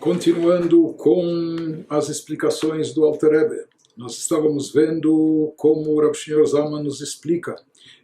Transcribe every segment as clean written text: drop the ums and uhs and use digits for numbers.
Continuando com as explicações do Alter Rebbe, nós estávamos vendo como o Rav Shneur Zalman nos explica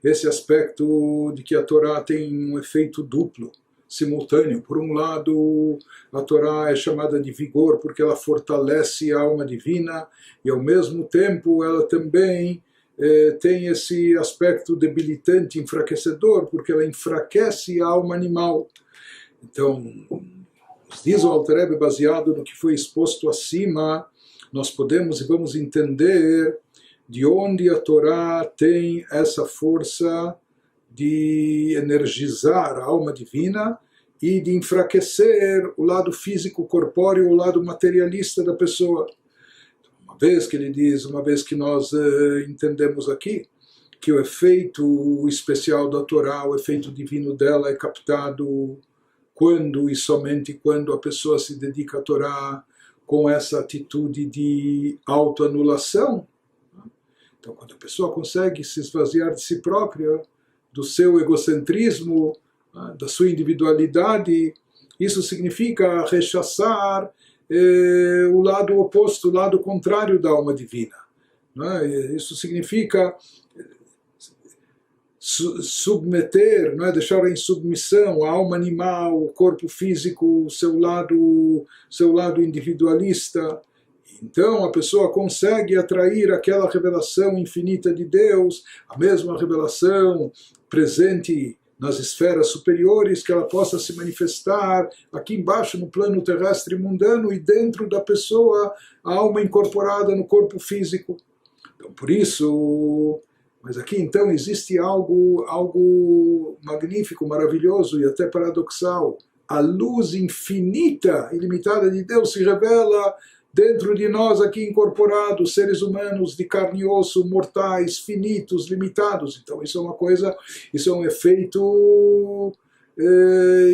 esse aspecto de que a Torá tem um efeito duplo, simultâneo. Por um lado, a Torá é chamada de vigor porque ela fortalece a alma divina e ao mesmo tempo ela também tem esse aspecto debilitante, enfraquecedor, porque ela enfraquece a alma animal. Então, diz o Alter Rebbe, baseado no que foi exposto acima, nós podemos e vamos entender de onde a Torá tem essa força de energizar a alma divina e de enfraquecer o lado físico, corpóreo, o lado materialista da pessoa. Uma vez que ele diz, uma vez que nós entendemos aqui que o efeito especial da Torá, o efeito divino dela é captado quando e somente quando a pessoa se dedica à Torá com essa atitude de autoanulação. Então, quando a pessoa consegue se esvaziar de si própria, do seu egocentrismo, da sua individualidade, isso significa rechaçar o lado oposto, o lado contrário da alma divina. Isso significa submeter, deixar em submissão a alma animal, o corpo físico, o seu lado individualista. Então a pessoa consegue atrair aquela revelação infinita de Deus, a mesma revelação presente nas esferas superiores, que ela possa se manifestar aqui embaixo no plano terrestre mundano e dentro da pessoa, a alma incorporada no corpo físico. Então por isso... Mas aqui então existe algo magnífico, maravilhoso e até paradoxal. A luz infinita, ilimitada de Deus se revela dentro de nós aqui incorporados, seres humanos de carne e osso, mortais, finitos, limitados. Então isso é uma coisa, isso é um efeito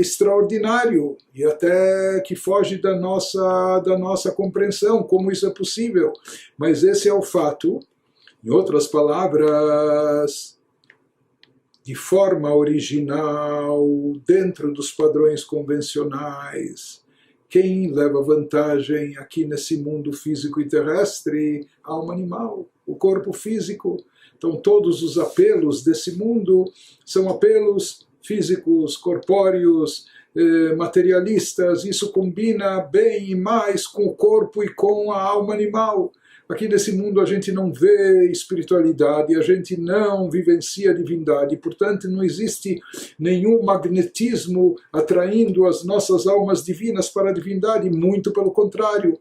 extraordinário e até que foge da nossa compreensão, como isso é possível. Mas esse é o fato. Em outras palavras, de forma original, dentro dos padrões convencionais, quem leva vantagem aqui nesse mundo físico e terrestre? A alma animal, o corpo físico. Então todos os apelos desse mundo são apelos físicos, corpóreos, materialistas. Isso combina bem e mais com o corpo e com a alma animal. Aqui nesse mundo a gente não vê espiritualidade, a gente não vivencia a divindade, portanto não existe nenhum magnetismo atraindo as nossas almas divinas para a divindade, muito pelo contrário.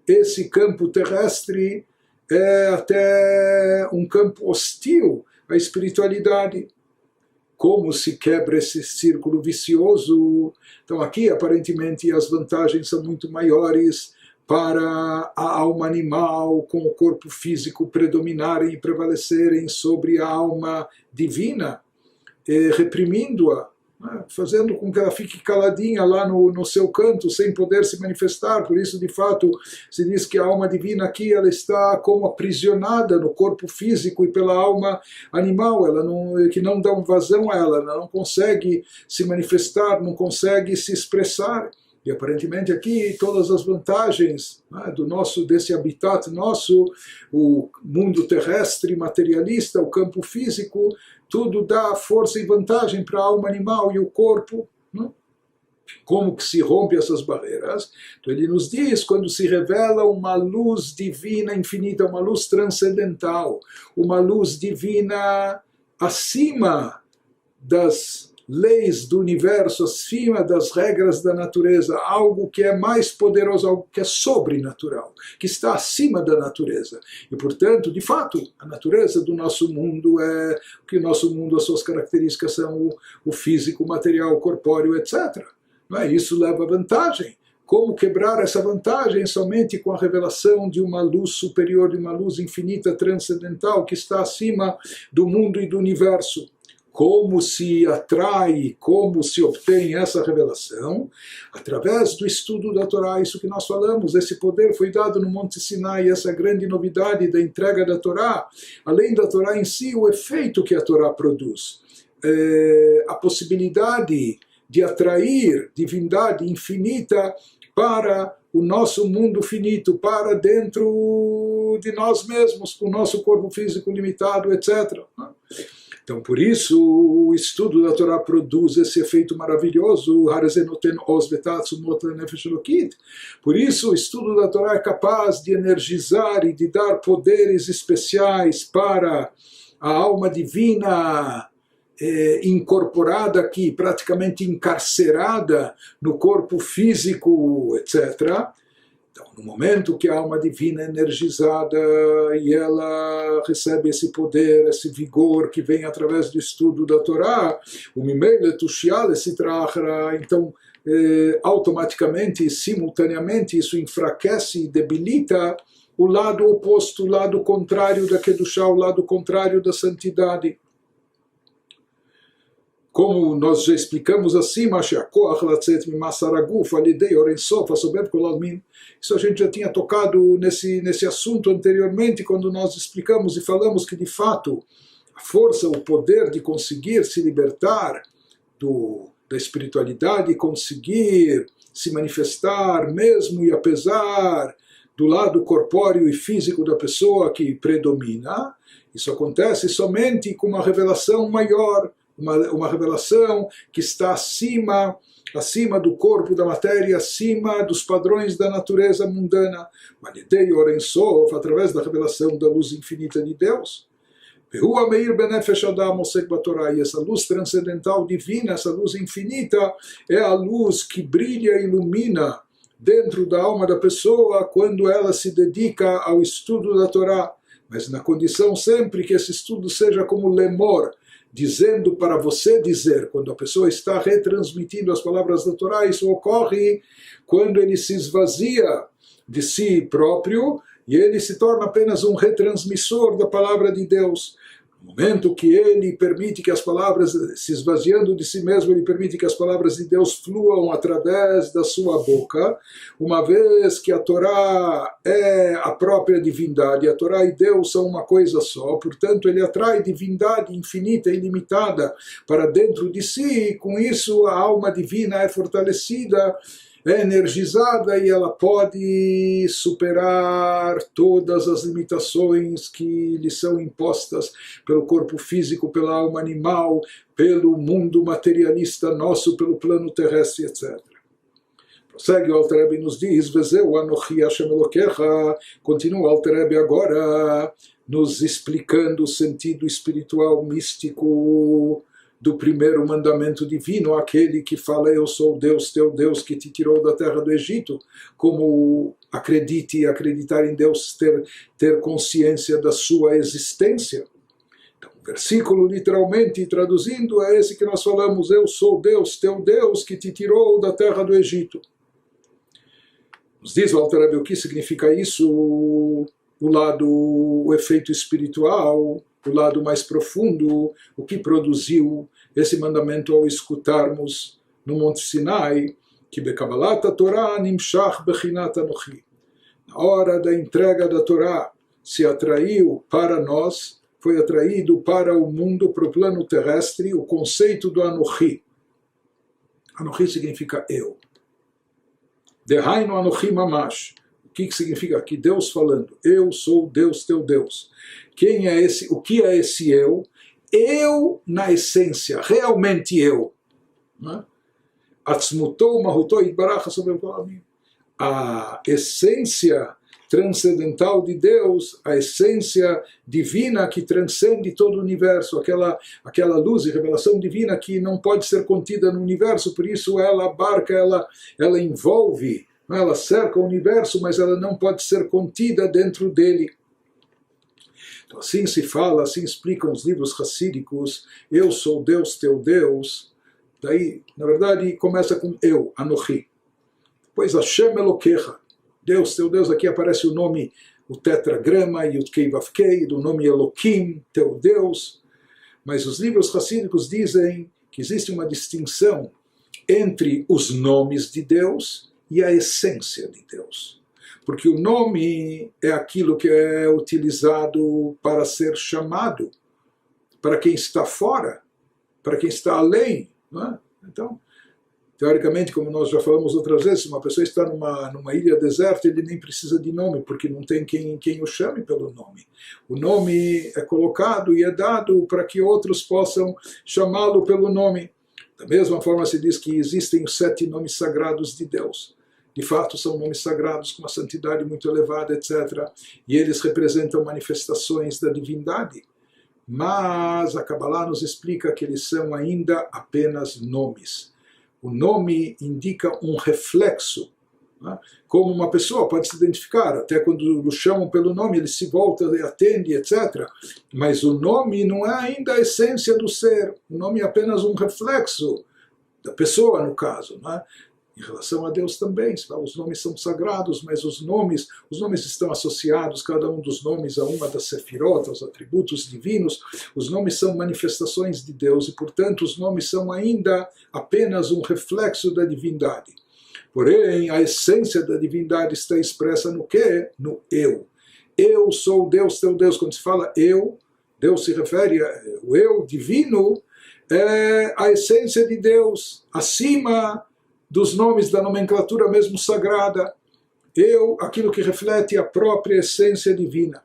Esse campo terrestre é até um campo hostil à espiritualidade. Como se quebra esse círculo vicioso? Então aqui aparentemente as vantagens são muito maiores para a alma animal com o corpo físico predominarem e prevalecerem sobre a alma divina, reprimindo-a, fazendo com que ela fique caladinha lá no seu canto, sem poder se manifestar. Por isso, de fato, se diz que a alma divina aqui ela está como aprisionada no corpo físico e pela alma animal, que não dá vazão a ela não consegue se manifestar, não consegue se expressar. E aparentemente aqui todas as vantagens desse habitat nosso, o mundo terrestre materialista, o campo físico, tudo dá força e vantagem para a alma animal e o corpo. Como que se rompe essas barreiras? Então ele nos diz, quando se revela uma luz divina infinita, uma luz transcendental, uma luz divina acima das leis do universo, acima das regras da natureza, algo que é mais poderoso, algo que é sobrenatural, que está acima da natureza. E, portanto, de fato, a natureza do nosso mundo é o que o nosso mundo, as suas características são o físico, o material, o corpóreo, etc. Isso leva vantagem. Como quebrar essa vantagem? Somente com a revelação de uma luz superior, de uma luz infinita, transcendental, que está acima do mundo e do universo. Como se atrai, como se obtém essa revelação? Através do estudo da Torá, isso que nós falamos, esse poder foi dado no Monte Sinai, essa grande novidade da entrega da Torá, além da Torá em si, o efeito que a Torá produz, a possibilidade de atrair divindade infinita para o nosso mundo finito, para dentro de nós mesmos, com o nosso corpo físico limitado, etc. Então, por isso, o estudo da Torá produz esse efeito maravilhoso. Por isso, o estudo da Torá é capaz de energizar e de dar poderes especiais para a alma divina incorporada aqui, praticamente encarcerada no corpo físico, etc. Então, no momento que a alma divina é energizada e ela recebe esse poder, esse vigor que vem através do estudo da Torá, o Mimele Tushial esse Trachra, então automaticamente e simultaneamente isso enfraquece e debilita o lado oposto, o lado contrário da Kedushá, o lado contrário da santidade. Como nós já explicamos acima, isso a gente já tinha tocado nesse assunto anteriormente, quando nós explicamos e falamos que, de fato, a força, o poder de conseguir se libertar da espiritualidade, conseguir se manifestar, mesmo e apesar do lado corpóreo e físico da pessoa que predomina, isso acontece somente com uma revelação maior, uma revelação que está acima do corpo, da matéria, acima dos padrões da natureza mundana, através da revelação da luz infinita de Deus. E essa luz transcendental divina, essa luz infinita, é a luz que brilha e ilumina dentro da alma da pessoa quando ela se dedica ao estudo da Torá, mas na condição sempre que esse estudo seja como lemor, dizendo para você dizer, quando a pessoa está retransmitindo as palavras da Torá, isso ocorre quando ele se esvazia de si próprio e ele se torna apenas um retransmissor da palavra de Deus. No momento que ele permite que as palavras, se esvaziando de si mesmo, ele permite que as palavras de Deus fluam através da sua boca, uma vez que a Torá é a própria divindade, a Torá e Deus são uma coisa só, portanto ele atrai divindade infinita e ilimitada para dentro de si, e com isso a alma divina é fortalecida, é energizada e ela pode superar todas as limitações que lhe são impostas pelo corpo físico, pela alma animal, pelo mundo materialista nosso, pelo plano terrestre, etc. Prossegue o Alter Rebbe e nos diz, Vezeu Anochi Hashem Elokecha, continua o Alter Rebbe agora nos explicando o sentido espiritual místico do primeiro mandamento divino, aquele que fala, eu sou Deus, teu Deus, que te tirou da terra do Egito, como acreditar em Deus, ter consciência da sua existência. Então, o versículo, literalmente, traduzindo, é esse que nós falamos, eu sou Deus, teu Deus, que te tirou da terra do Egito. Nos diz o Alter Rebbe o que significa isso, o efeito espiritual, o lado mais profundo, o que produziu esse mandamento ao escutarmos no Monte Sinai, que Bekabalat Torah nimshach bechinat anochi. Na hora da entrega da Torá, se atraiu para nós, foi atraído para o mundo, para o plano terrestre, o conceito do Anochi. Anochi significa eu. Dehainu Anochi mamash. O que significa aqui? Deus falando, eu sou Deus, teu Deus. Quem é esse? O que é esse eu? Eu na essência, realmente eu. Atzmutou Mahutou Itbarach sobre a essência transcendental de Deus, a essência divina que transcende todo o universo, aquela luz e revelação divina que não pode ser contida no universo, por isso ela abarca, ela envolve, ela cerca o universo, mas ela não pode ser contida dentro dele. Então, assim se fala, assim explicam os livros racídicos, eu sou Deus, teu Deus. Daí, na verdade, começa com eu, Anochi. Depois, Hashem Elokecha, Deus, teu Deus, aqui aparece o nome, o tetragrama, Yud-Kei Vav-Kei, do nome Eloquim, teu Deus. Mas os livros racídicos dizem que existe uma distinção entre os nomes de Deus e a essência de Deus. Porque o nome é aquilo que é utilizado para ser chamado, para quem está fora, para quem está além. Não é? Então, Teoricamente, como nós já falamos outras vezes, se uma pessoa está numa ilha deserta, ele nem precisa de nome, porque não tem quem o chame pelo nome. O nome é colocado e é dado para que outros possam chamá-lo pelo nome. Da mesma forma se diz que existem os 7 nomes sagrados de Deus. De fato, são nomes sagrados com uma santidade muito elevada, etc. E eles representam manifestações da divindade. Mas a Kabbalah nos explica que eles são ainda apenas nomes. O nome indica um reflexo, né? Como uma pessoa pode se identificar, até quando o chamam pelo nome, ele se volta e atende, etc. Mas o nome não é ainda a essência do ser, o nome é apenas um reflexo da pessoa, no caso, né? Em relação a Deus também, os nomes são sagrados, mas os nomes estão associados, cada um dos nomes, a uma das sefirot, aos atributos divinos. Os nomes são manifestações de Deus e, portanto, os nomes são ainda apenas um reflexo da divindade. Porém, a essência da divindade está expressa no quê? No eu. Eu sou Deus, teu Deus. Quando se fala eu, Deus se refere ao eu divino, é a essência de Deus, acima dos nomes da nomenclatura mesmo sagrada. Eu, aquilo que reflete a própria essência divina.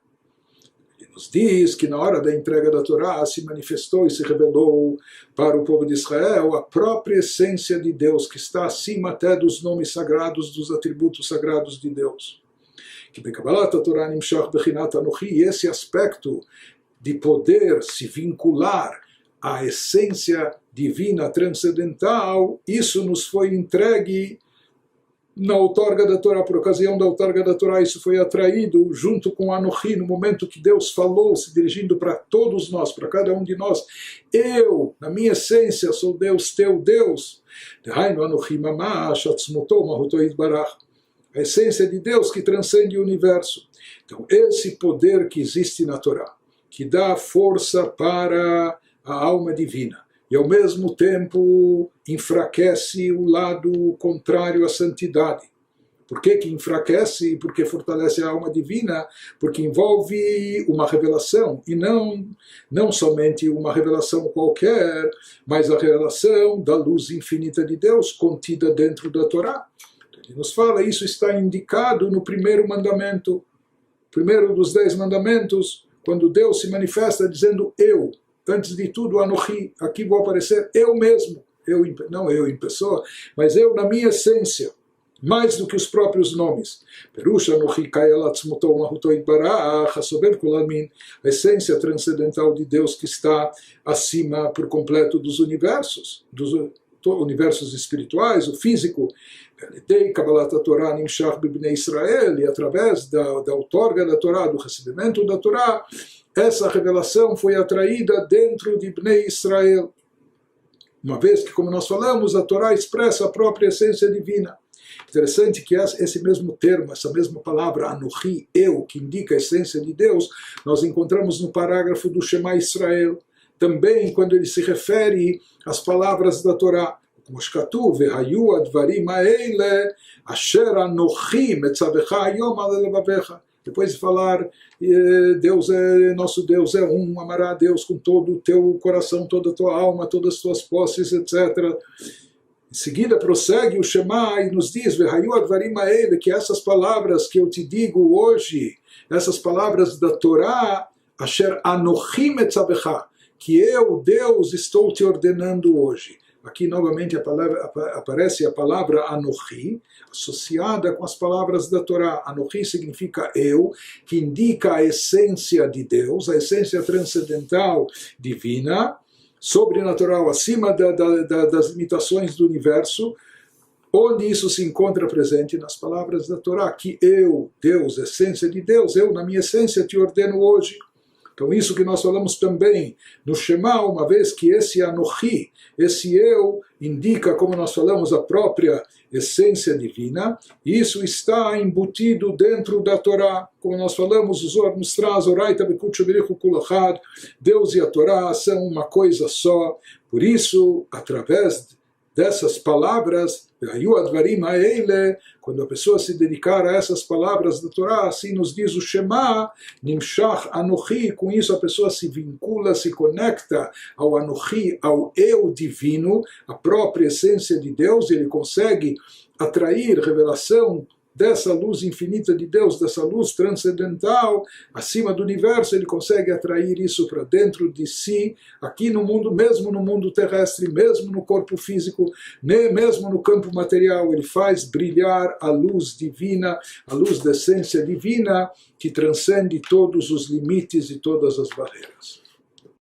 Ele nos diz que na hora da entrega da Torá se manifestou e se revelou para o povo de Israel a própria essência de Deus, que está acima até dos nomes sagrados, dos atributos sagrados de Deus. Que Bekabalat Torá Nimshach Bechinat Anochi, e esse aspecto de poder se vincular à essência divina, transcendental, isso nos foi entregue na outorga da Torá, por ocasião da outorga da Torá, isso foi atraído junto com Anochi, no momento que Deus falou, se dirigindo para todos nós, para cada um de nós, eu, na minha essência, sou Deus, teu Deus, a essência de Deus que transcende o universo. Então, esse poder que existe na Torá, que dá força para a alma divina, e ao mesmo tempo enfraquece o lado contrário à santidade. Por que enfraquece? Porque fortalece a alma divina, porque envolve uma revelação, e não somente uma revelação qualquer, mas a revelação da luz infinita de Deus contida dentro da Torá. Ele nos fala, isso está indicado no primeiro mandamento, primeiro dos 10 mandamentos, quando Deus se manifesta dizendo eu. Antes de tudo, Anochi, aqui vou aparecer eu mesmo, não eu em pessoa, mas eu na minha essência, mais do que os próprios nomes. Perush Anochi Kayalatzmuto Mahuto Itbarach, Hasober Kulamin, a essência transcendental de Deus que está acima por completo dos universos espirituais, o físico. Dei Kabbalat Torah Nimshach Bibnei Israel, e através da outorga da Torá, do recebimento da Torá, essa revelação foi atraída dentro de Bnei Israel. Uma vez que, como nós falamos, a Torá expressa a própria essência divina. Interessante que esse mesmo termo, essa mesma palavra, Anochi, eu, que indica a essência de Deus, nós encontramos no parágrafo do Shema Israel. Também, quando ele se refere às palavras da Torá, como Shkatuv, Vehayu Advarim Haele, Asher Anochi Metzavecha Hayom Al Levavecha. Depois de falar, nosso Deus é um, amará a Deus com todo o teu coração, toda a tua alma, todas as tuas posses, etc. Em seguida prossegue o Shema e nos diz, Vehayu Advarim Haele, que essas palavras que eu te digo hoje, essas palavras da Torá, Asher Anochi Metzavecha, que eu, Deus, estou te ordenando hoje. Aqui novamente aparece a palavra Anochi, associada com as palavras da Torá. Anochi significa eu, que indica a essência de Deus, a essência transcendental divina, sobrenatural, acima das limitações do universo, onde isso se encontra presente nas palavras da Torá, que eu, Deus, essência de Deus, eu na minha essência te ordeno hoje. Então isso que nós falamos também no Shema, uma vez que esse Anochi, esse eu, indica, como nós falamos, a própria essência divina, isso está embutido dentro da Torá. Como nós falamos, o Zohar nos traz, Deus e a Torá são uma coisa só. Por isso, através dessas palavras, quando a pessoa se dedicar a essas palavras da Torá, assim nos diz o Shema, Nimshach Anochi, com isso a pessoa se vincula, se conecta ao Anochi, ao eu divino, a própria essência de Deus, ele consegue atrair revelação dessa luz infinita de Deus, dessa luz transcendental, acima do universo, ele consegue atrair isso para dentro de si, aqui no mundo, mesmo no mundo terrestre, mesmo no corpo físico, mesmo no campo material, ele faz brilhar a luz divina, a luz da essência divina, que transcende todos os limites e todas as barreiras.